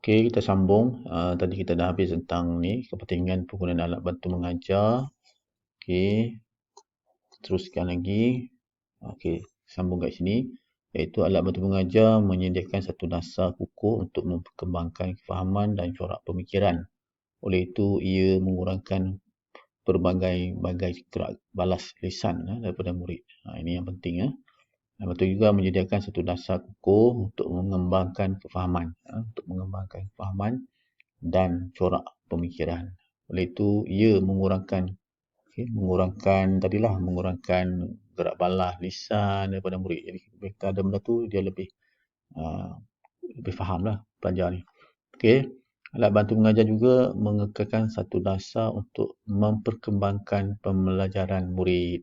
Okey, kita sambung. Tadi kita dah habis tentang ni kepentingan penggunaan alat bantu mengajar. Okey, teruskan lagi. Okey, sambung kat sini. Iaitu alat bantu mengajar menyediakan satu dasar kukuh untuk memperkembangkan kefahaman dan corak pemikiran. Oleh itu, ia mengurangkan berbagai gerak balas lisan daripada murid. Ini yang penting. Lepas tu juga menyediakan satu dasar kukuh untuk mengembangkan kefahaman. Dan corak pemikiran. Oleh itu, ia mengurangkan gerak balas lisan daripada murid. Jadi, mereka ada benda tu, dia lebih faham lah pelajar ni. Okey. Alat bantu mengajar juga mengekalkan satu dasar untuk memperkembangkan pembelajaran murid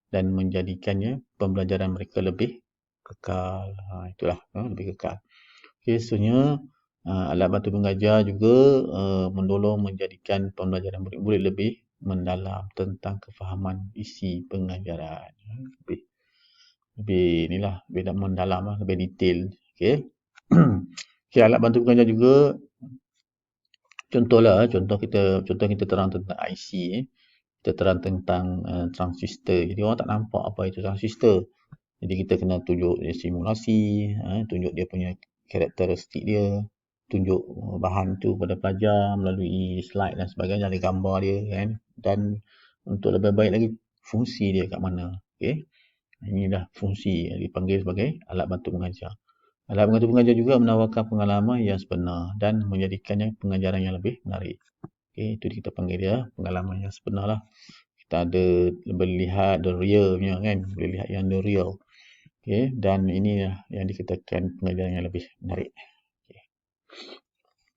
dan menjadikannya pembelajaran mereka lebih kekal. Itulah, lebih kekal. Okey, seterusnya alat bantu mengajar juga menolong menjadikan pembelajaran murid-murid lebih mendalam tentang kefahaman isi pengajaran. Lebih mendalam, lebih detail. Okey. Okey, alat bantu mengajar juga contoh kita terang tentang IC. Kita terang tentang transistor. Jadi orang tak nampak apa itu transistor. Jadi kita kena tunjuk dia simulasi, tunjuk dia punya karakteristik dia, tunjuk bahan tu kepada pelajar melalui slide dan sebagainya, ada gambar dia kan. Dan untuk lebih baik lagi, fungsi dia kat mana. Okey. Inilah fungsi yang dipanggil sebagai alat bantu mengajar. Alat bantu mengajar juga menawarkan pengalaman yang sebenar dan menjadikannya pengajaran yang lebih menarik. Okey, itu kita panggil dia pengalaman yang sebenar lah. Kita ada boleh lihat the real punya kan, boleh lihat yang the real. Okey, dan ini yang dikatakan pengajaran yang lebih menarik.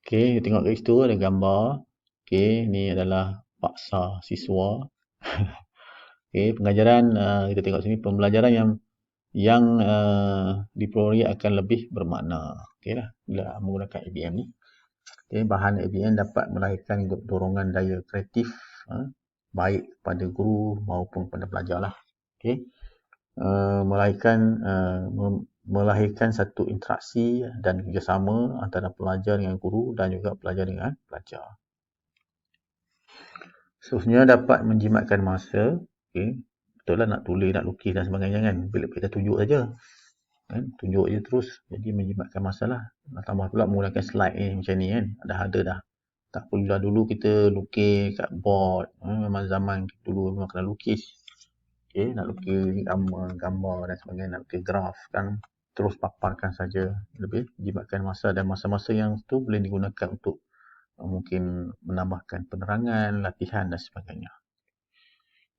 Okey, kita tengok kat situ ada gambar. Okey, ini adalah paksa siswa. Okey, pengajaran kita tengok sini pembelajaran yang diperoleh akan lebih bermakna. Okeylah, bila menggunakan ABM ni. Okey, bahan ABM dapat melahirkan dorongan daya kreatif baik kepada guru maupun kepada pelajar lah. Okey. Melahirkan satu interaksi dan kerjasama antara pelajar dengan guru dan juga pelajar dengan pelajar. Seterusnya dapat menjimatkan masa. Okay. Betul lah nak tulis, nak lukis dan sebagainya kan. Bila kita tunjuk saja. Kan? Tunjuk je terus. Jadi menjimatkan masa lah. Tambah pula menggunakan slide ni macam ni kan. Dah ada dah. Tak perlu dah dulu kita lukis kat board. Memang zaman dulu memang kena lukis. Okay, nak lukis gambar dan sebagainya, nak lukis graf kan, terus paparkan saja, lebih jimatkan masa, dan masa-masa yang tu boleh digunakan untuk mungkin menambahkan penerangan, latihan dan sebagainya.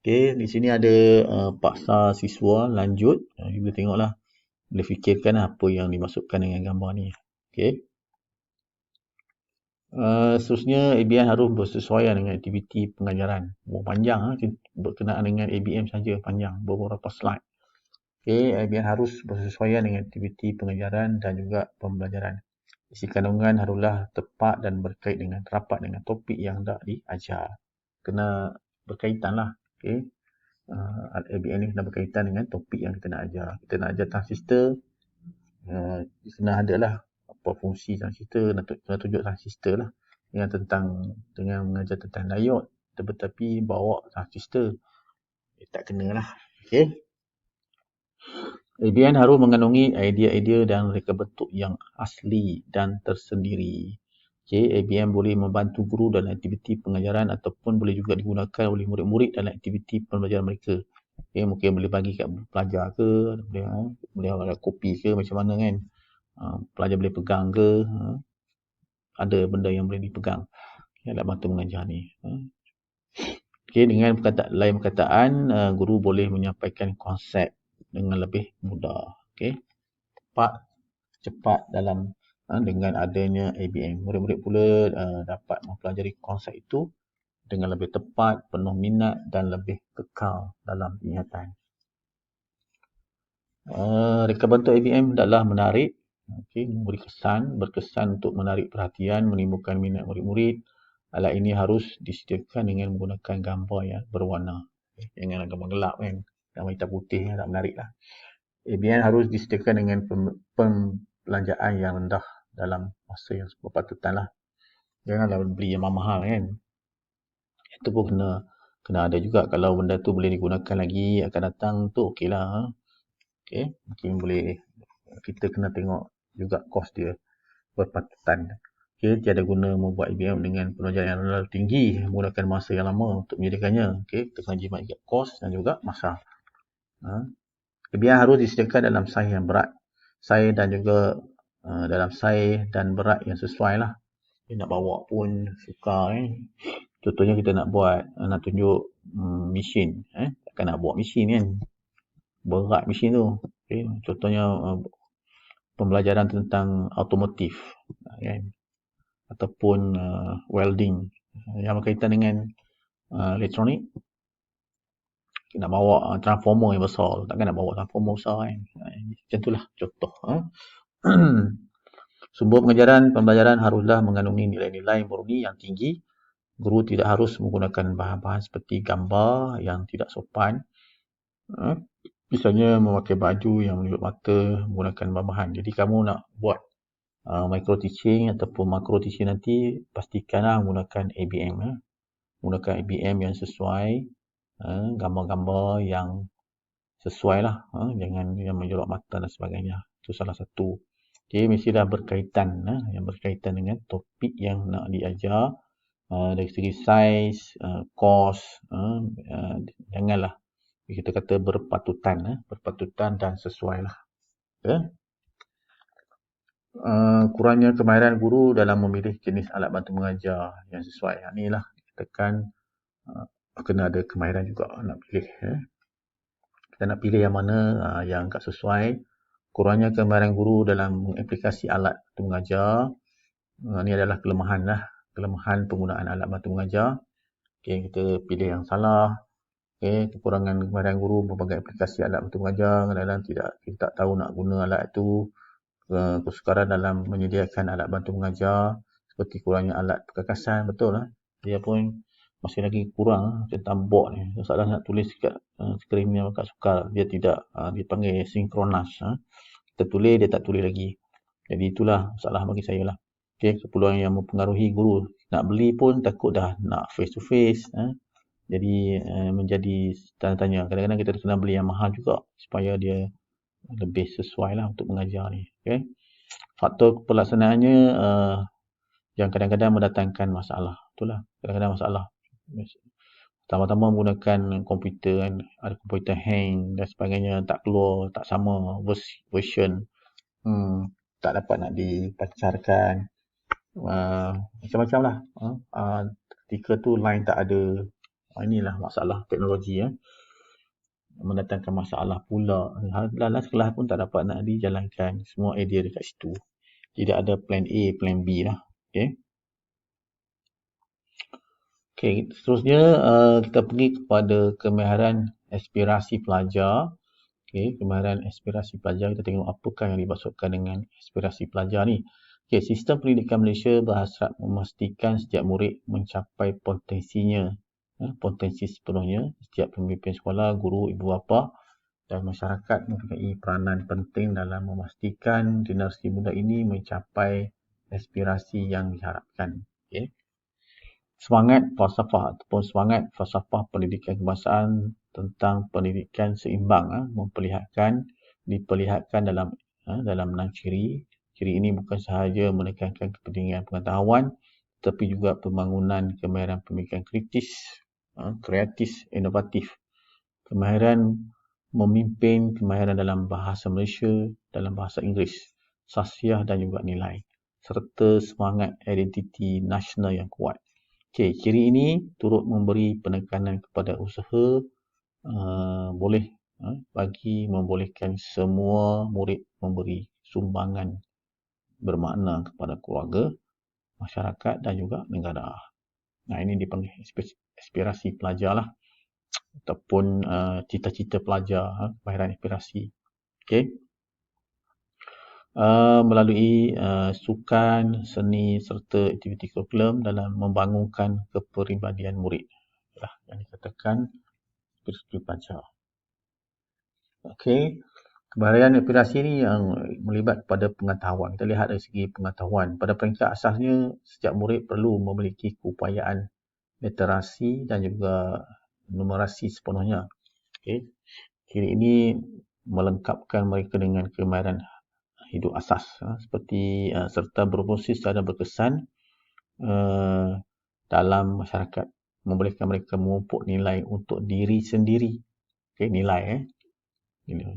Okey, di sini ada paksa siswa lanjut. Kita tengoklah, boleh fikirkan apa yang dimasukkan dengan gambar ni. Okey. Seterusnya ABM harus bersesuaian dengan aktiviti pengajaran. Panjang berkenaan dengan ABM saja, panjang beberapa slide. Okey, ABM harus bersesuaian dengan aktiviti pengajaran dan juga pembelajaran. Isi kandungan haruslah tepat dan berkait dengan rapat dengan topik yang hendak diajar. Kena berkaitan lah. Okey. ABM ni kena berkaitan dengan topik yang kita nak ajar. Kita nak ajar transistor, kena ada lah apa fungsi transistor, kena tunjuk transistor lah. Dengan mengajar tentang diode, tetapi bawa transistor, tak kena lah. Okey. ABM harus mengandungi idea-idea dan reka bentuk yang asli dan tersendiri. Okay, ABM boleh membantu guru dalam aktiviti pengajaran ataupun boleh juga digunakan oleh murid-murid dalam aktiviti pembelajaran mereka. Okay, mungkin boleh bagi kat pelajar ke, boleh ada kopi ke macam mana kan. Pelajar boleh pegang ke, ada benda yang boleh dipegang. Okay, alat bantu mengajar ni. Okay, dengan lain perkataan, guru boleh menyampaikan konsep dengan lebih mudah. Okay. Cepat dalam dengan adanya ABM. Murid-murid pula dapat mempelajari konsep itu dengan lebih tepat, penuh minat dan lebih kekal dalam ingatan. Reka bentuk ABM adalah menarik, berkesan untuk menarik perhatian, menimbulkan minat murid-murid. Alat ini harus disediakan dengan menggunakan gambar yang berwarna. Jangan gambar gelap kan. Gambar hitam putih tak menarik lah. ABM harus disediakan dengan pembelanjaan yang rendah dalam masa yang berpatutan lah. Janganlah beli yang mahal kan. Itu pun kena ada juga. Kalau benda tu boleh digunakan lagi akan datang tu okey lah. Okay. Mungkin boleh, kita kena tengok juga kos dia berpatutan. Okay. Tiada guna membuat IBM dengan pengajaran yang terlalu tinggi menggunakan masa yang lama untuk menyediakannya. Okay. Kita kena jimat juga kos dan juga masa. IBM harus disediakan dalam saiz yang berat. Saiz dan juga dalam saiz dan berat yang sesuai lah. Nak bawa pun sukar Contohnya kita nak tunjuk mesin. Takkan nak bawa mesin kan. Berat mesin tu. Okay. Contohnya pembelajaran tentang automotif kan, ataupun welding yang berkaitan dengan elektronik. Nak bawa transformer yang besar, takkan nak bawa transformer besar kan. Macam itulah contoh. Sumber pengajaran pembelajaran haruslah mengandungi nilai-nilai murni yang tinggi. Guru tidak harus menggunakan bahan-bahan seperti gambar yang tidak sopan. Misalnya memakai baju yang menunjuk mata, menggunakan bahan-bahan. Jadi kamu nak buat micro teaching ataupun macro teaching nanti, pastikanlah menggunakan ABM. Menggunakan ABM yang sesuai, gambar-gambar yang sesuai lah. Jangan yang menjolok mata dan sebagainya. Itu salah satu. Okay, mestilah berkaitan. Yang berkaitan dengan topik yang nak diajar. Dari segi saiz, kos, janganlah kita kata berpatutan dan sesuai lah. Okay. Kurangnya kemahiran guru dalam memilih jenis alat bantu mengajar yang sesuai. Inilah tekan kena ada kemahiran juga nak pilih. Kita nak pilih yang mana yang tak sesuai. Kurangnya kemahiran guru dalam mengaplikasi alat bantu mengajar. Ini adalah kelemahan penggunaan alat bantu mengajar. Okay, kita pilih yang salah. Okay, kekurangan kemahiran guru berbagai aplikasi alat bantu mengajar. Kadang-kadang kita tak tahu nak guna alat itu. Kesukaran dalam menyediakan alat bantu mengajar. Seperti kurangnya alat perkakasan. Betul lah. Dia pun masih lagi kurang tentang board ni. Masalah nak tulis kat skrin yang agak sukar. Dia tidak dipanggil sinkronas. Kita tulis, dia tak tulis lagi. Jadi itulah masalah bagi saya lah. Okay, keperluan yang mempengaruhi guru. Nak beli pun takut dah nak face to face. Jadi menjadi tanda tanya. Kadang-kadang kita kena beli yang mahal juga supaya dia lebih sesuai lah untuk mengajar ni. Okay. Faktor pelaksanaannya yang kadang-kadang mendatangkan masalah. Itulah kadang-kadang masalah. Tambah-tambah menggunakan komputer kan, ada komputer hang dan sebagainya, tak keluar, tak sama version. Tak dapat nak dipancarkan. Macam-macam lah. Ketika tu line tak ada. Inilah masalah teknologi mendatangkan masalah pula. Dalam kelas pun tak dapat nak dijalankan. Semua idea dekat situ. Tidak ada plan A, plan B lah. Okay, seterusnya kita pergi kepada kemahiran aspirasi pelajar. Okay, kemahiran aspirasi pelajar, kita tengok apakah yang dimaksudkan dengan aspirasi pelajar ni. Okay, sistem pendidikan Malaysia berhasrat memastikan setiap murid mencapai potensinya. Potensi sepenuhnya. Setiap pemimpin sekolah, guru, ibu bapa dan masyarakat mempunyai peranan penting dalam memastikan generasi muda ini mencapai aspirasi yang diharapkan. Okay. Semangat falsafah ataupun semangat falsafah pendidikan kebangsaan tentang pendidikan seimbang diperlihatkan dalam 6 ciri. Ciri ini bukan sahaja menekankan kepentingan pengetahuan tetapi juga pembangunan kemahiran pemikiran kritis, kreatif, inovatif, kemahiran memimpin, kemahiran dalam bahasa Malaysia, dalam bahasa Inggeris, sasiah dan juga nilai, serta semangat identiti nasional yang kuat. Okay, ciri ini turut memberi penekanan kepada usaha bagi membolehkan semua murid memberi sumbangan bermakna kepada keluarga, masyarakat dan juga negara. Ini dipanggil aspirasi pelajar lah. Ataupun cita-cita pelajar, kemahiran aspirasi. Okay. Melalui sukan, seni serta aktiviti kurikulum dalam membangunkan kepribadian murid. Yang dikatakan aspirasi pelajar. Okay. Kemahiran aspirasi ni yang melibat pada pengetahuan. Kita lihat dari segi pengetahuan. Pada peringkat asasnya, setiap murid perlu memiliki keupayaan literasi dan juga numerasi sepenuhnya. Okay. Kiri ini melengkapkan mereka dengan kemahiran hidup asas seperti serta berfungsi secara berkesan dalam masyarakat, membolehkan mereka memupuk nilai untuk diri sendiri. Okay, nilai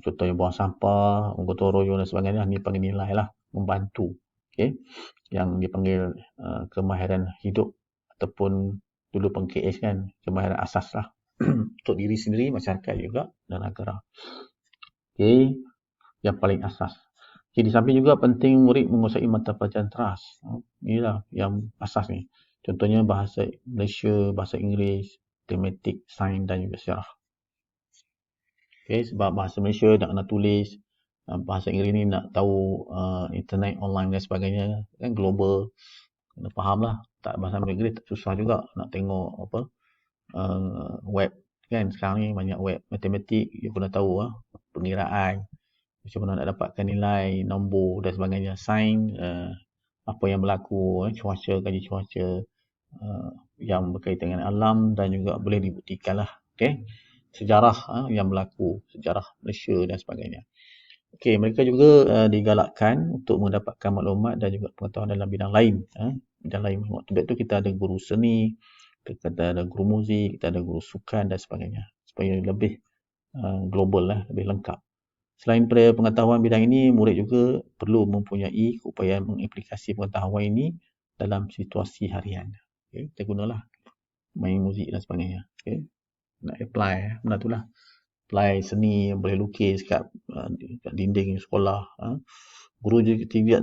contohnya buang sampah, gotong royong dan sebagainya, ni panggil nilai lah, membantu. Okay. Yang dipanggil kemahiran hidup ataupun dulu panggil KS kan, kemahiran asas lah untuk diri sendiri, masyarakat juga dan negara. Okay. Yang paling asas. Okay. Di samping juga penting murid menguasai mata pelajaran teras. Inilah yang asas ni. Contohnya bahasa Malaysia, bahasa Inggeris, matematik, sains dan juga sejarah. Okay, sebab bahasa Malaysia nak kena tulis, bahasa Inggeris ni nak tahu internet, online dan sebagainya, kan global, kena faham lah. Tak bahasa Inggeris susah juga nak tengok apa web kan, sekarang ni banyak web. Matematik dia kena tahu pengiraan, macam mana nak dapatkan nilai, nombor dan sebagainya. Sains apa yang berlaku, cuaca, kaji cuaca, yang berkaitan dengan alam dan juga boleh dibuktikan lah. Okay. Sejarah yang berlaku, sejarah Malaysia dan sebagainya. Okay, mereka juga digalakkan untuk mendapatkan maklumat dan juga pengetahuan dalam bidang lain. Bidang lain. Waktu itu kita ada guru seni, kita ada guru muzik, kita ada guru sukan dan sebagainya. Supaya lebih global lah, lebih lengkap. Selain daripada pengetahuan bidang ini, murid juga perlu mempunyai keupayaan mengaplikasi pengetahuan ini dalam situasi harian. Okay, kita gunalah main muzik dan sebagainya. Okay. Nak apply benda tu lah, apply seni, boleh lukis kat dinding sekolah. Guru juga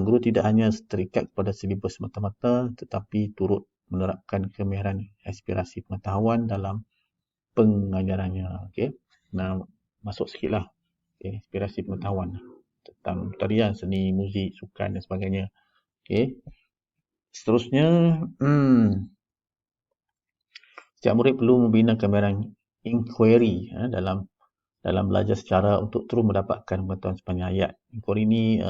guru tidak hanya terikat kepada silibus semata-mata, tetapi turut menerapkan kemahiran aspirasi pengetahuan dalam pengajarannya. Okey, nah masuk sikitlah aspirasi pengetahuan tentang tarian, seni, muzik, sukan dan sebagainya. Okey, seterusnya setiap murid perlu membina kemahiran inquiry dalam belajar secara untuk terus mendapatkan pengetahuan sepanjang hayat. Inquiry ni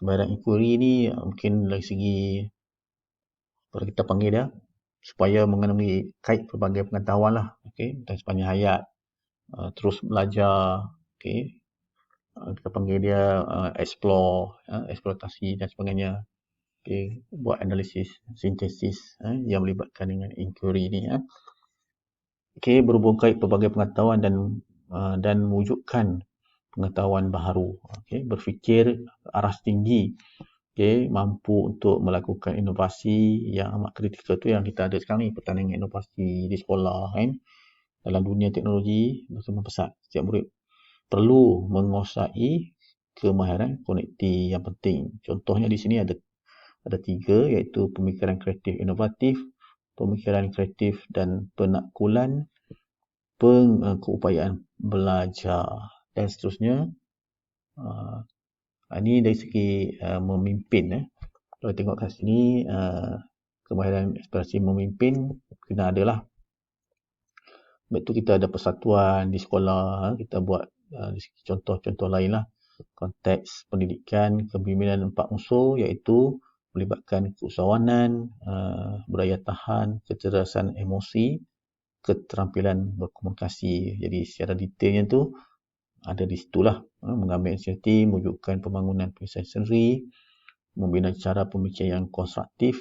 kemahiran inquiry ni mungkin dari segi kalau kita panggil dia supaya mengenai kait pelbagai pengetahuan lah, dan sepanjang hayat, terus belajar, kita panggil dia explore, eksploitasi dan sebagainya. Buat analisis, sintesis yang melibatkan dengan inquiry ni. Berhubung kait pelbagai pengetahuan dan mewujudkan pengetahuan baharu. Berfikir aras tinggi, mampu untuk melakukan inovasi yang amat kritikal tu yang kita ada sekarang ni, pertandingan inovasi di sekolah kan. Dalam dunia teknologi bersama pesat, setiap murid perlu menguasai kemahiran konekti yang penting. Contohnya di sini ada 3, iaitu pemikiran kreatif inovatif, pemikiran kreatif dan penakkulan, keupayaan belajar dan seterusnya. Ini dari segi memimpin. Kalau tengok kat sini, kemahiran aspirasi memimpin kena ada lah. Sebab tu kita ada persatuan di sekolah, kita buat contoh-contoh lain lah. Konteks pendidikan, kepimpinan 4 unsur iaitu melibatkan keusahawanan, berdaya tahan, kecerdasan emosi, keterampilan berkomunikasi. Jadi secara detailnya tu ada di situlah. Mengambil inisiatif, mewujudkan pembangunan penyelesaian sendiri, membina cara pemikiran yang konstruktif,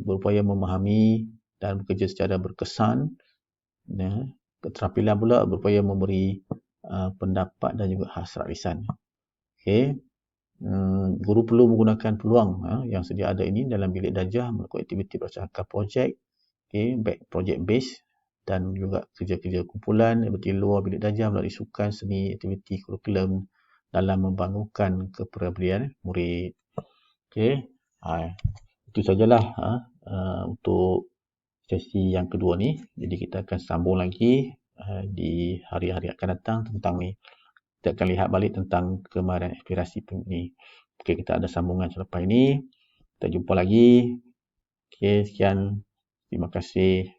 berupaya memahami dan bekerja secara berkesan. Keterampilan pula berupaya memberi pendapat dan juga hasrat lisan. Guru perlu menggunakan peluang yang sedia ada ini dalam bilik darjah melakukan aktiviti berdasarkan projek, project base dan juga kerja-kerja kumpulan seperti luar bilik darjah melalui sukan, seni, aktiviti kurikulum dalam membangunkan kepribadian murid. Itu sajalah untuk sesi yang kedua ni. Jadi kita akan sambung lagi di hari-hari akan datang tentang ni. Kita akan lihat balik tentang kemahiran aspirasi ni. Kita ada sambungan selepas ini. Kita jumpa lagi. Sekian. Terima kasih.